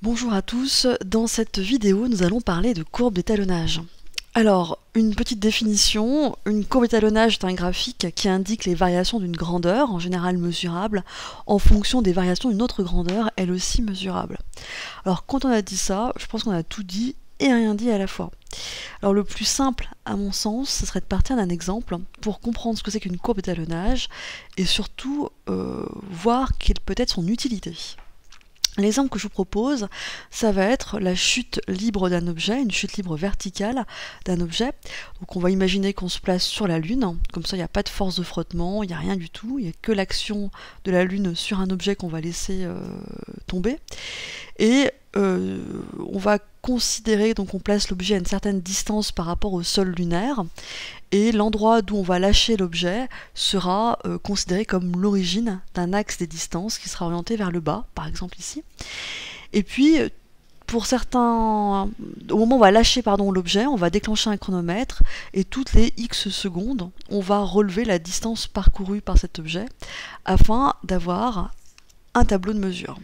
Bonjour à tous, dans cette vidéo nous allons parler de courbe d'étalonnage. Alors, une petite définition, une courbe d'étalonnage est un graphique qui indique les variations d'une grandeur, en général mesurable, en fonction des variations d'une autre grandeur, elle aussi mesurable. Alors quand on a dit ça, je pense qu'on a tout dit et rien dit à la fois. Alors le plus simple, à mon sens, ce serait de partir d'un exemple pour comprendre ce que c'est qu'une courbe d'étalonnage et surtout voir quelle peut être son utilité. L'exemple que je vous propose, ça va être la chute libre d'un objet, une chute libre verticale d'un objet. Donc on va imaginer qu'on se place sur la Lune, comme ça il n'y a pas de force de frottement, il n'y a rien du tout, il n'y a que l'action de la Lune sur un objet qu'on va laisser tomber. Et on va considérer, donc on place l'objet à une certaine distance par rapport au sol lunaire, et l'endroit d'où on va lâcher l'objet sera considéré comme l'origine d'un axe des distances qui sera orienté vers le bas, par exemple ici. Et puis, pour certains, au moment où on va lâcher l'objet, on va déclencher un chronomètre, et toutes les X secondes, on va relever la distance parcourue par cet objet, afin d'avoir un tableau de mesure.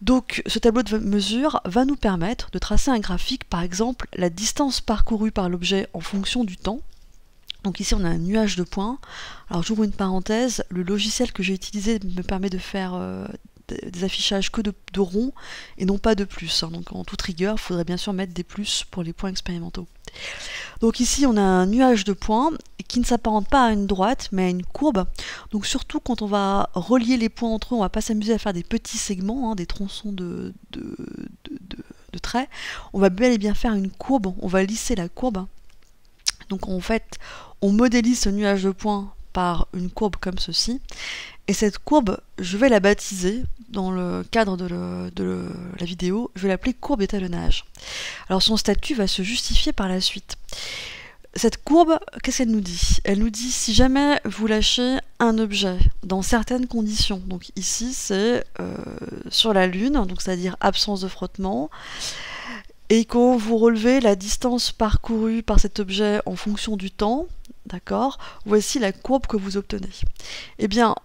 Donc ce tableau de mesure va nous permettre de tracer un graphique, par exemple la distance parcourue par l'objet en fonction du temps. Donc ici on a un nuage de points. Alors j'ouvre une parenthèse, le logiciel que j'ai utilisé me permet de faire des affichages que de ronds et non pas de plus. Donc en toute rigueur, il faudrait bien sûr mettre des plus pour les points expérimentaux. Donc ici on a un nuage de points qui ne s'apparente pas à une droite mais à une courbe. Donc surtout quand on va relier les points entre eux, on ne va pas s'amuser à faire des petits segments, des tronçons de traits. On va bel et bien faire une courbe, on va lisser la courbe. Donc en fait on modélise ce nuage de points par une courbe comme ceci. Et cette courbe, je vais la baptiser, dans le cadre de la vidéo, je vais l'appeler courbe d'étalonnage. Alors son statut va se justifier par la suite. Cette courbe, qu'est-ce qu'elle nous dit? Elle nous dit si jamais vous lâchez un objet dans certaines conditions, donc ici c'est sur la Lune, donc c'est-à-dire absence de frottement, et quand vous relevez la distance parcourue par cet objet en fonction du temps, d'accord, voici la courbe que vous obtenez. Eh bien,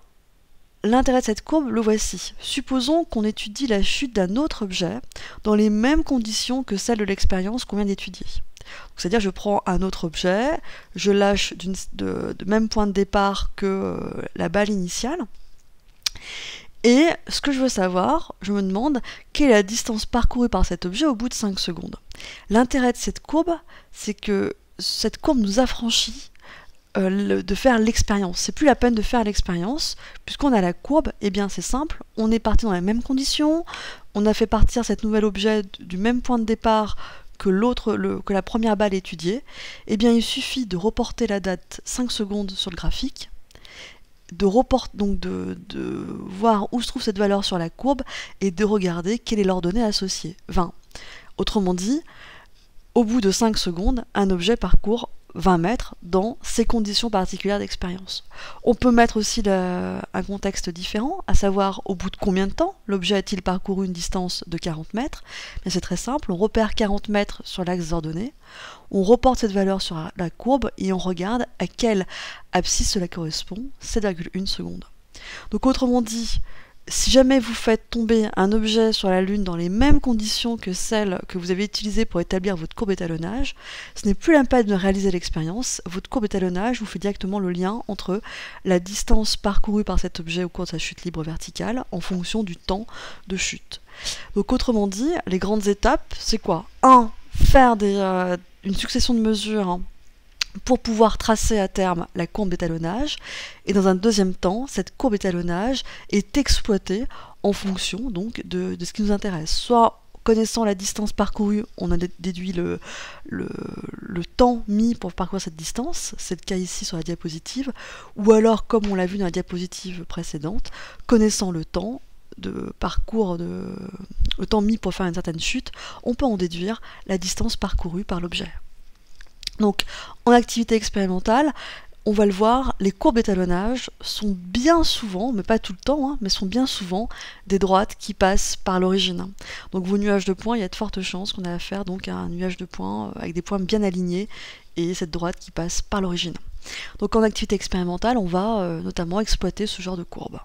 l'intérêt de cette courbe, le voici. Supposons qu'on étudie la chute d'un autre objet dans les mêmes conditions que celles de l'expérience qu'on vient d'étudier. C'est-à-dire je prends un autre objet, je lâche de même point de départ que la balle initiale, et ce que je veux savoir, je me demande quelle est la distance parcourue par cet objet au bout de 5 secondes. L'intérêt de cette courbe, c'est que cette courbe nous affranchit de faire l'expérience. C'est plus la peine de faire l'expérience, puisqu'on a la courbe, et bien c'est simple, on est parti dans les mêmes conditions, on a fait partir cet nouvel objet du même point de départ que la première balle étudiée, et bien il suffit de reporter la date 5 secondes sur le graphique, de voir où se trouve cette valeur sur la courbe, et de regarder quelle est l'ordonnée associée, 20. Autrement dit, au bout de 5 secondes, un objet parcourt 20 mètres dans ces conditions particulières d'expérience. On peut mettre aussi un contexte différent, à savoir au bout de combien de temps l'objet a-t-il parcouru une distance de 40 mètres. C'est très simple, on repère 40 mètres sur l'axe des ordonnées, on reporte cette valeur sur la courbe et on regarde à quelle abscisse cela correspond, 7,1 secondes. Donc autrement dit, si jamais vous faites tomber un objet sur la Lune dans les mêmes conditions que celles que vous avez utilisées pour établir votre courbe d'étalonnage, ce n'est plus la peine de réaliser l'expérience, votre courbe d'étalonnage vous fait directement le lien entre la distance parcourue par cet objet au cours de sa chute libre verticale en fonction du temps de chute. Donc autrement dit, les grandes étapes, c'est quoi? 1. Faire une succession de mesures pour pouvoir tracer à terme la courbe d'étalonnage, et dans un deuxième temps, cette courbe d'étalonnage est exploitée en fonction donc de ce qui nous intéresse. Soit connaissant la distance parcourue, on a déduit le temps mis pour parcourir cette distance, c'est le cas ici sur la diapositive, ou alors comme on l'a vu dans la diapositive précédente, connaissant le temps de parcours, le temps mis pour faire une certaine chute, on peut en déduire la distance parcourue par l'objet. Donc, en activité expérimentale, on va le voir, les courbes d'étalonnage sont bien souvent, mais pas tout le temps, mais sont bien souvent des droites qui passent par l'origine. Donc vos nuages de points, il y a de fortes chances qu'on ait affaire donc à un nuage de points avec des points bien alignés et cette droite qui passe par l'origine. Donc en activité expérimentale, on va notamment exploiter ce genre de courbes.